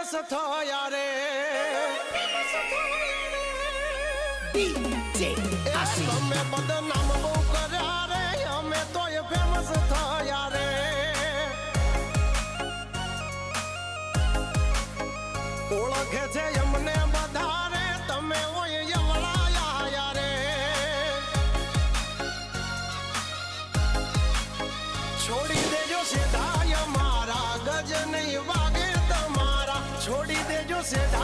famous થયા રે તમે બદનામ બહુ કર્યા રે અમે તોય ફેમસ થયા રે ઓળખે છે એમને બધા રે તમે ઓય યવળાયા રે છોડી દેજો સીધાય મારા ગજ નહીં વાગે તમારા છોડી દેજો સીધા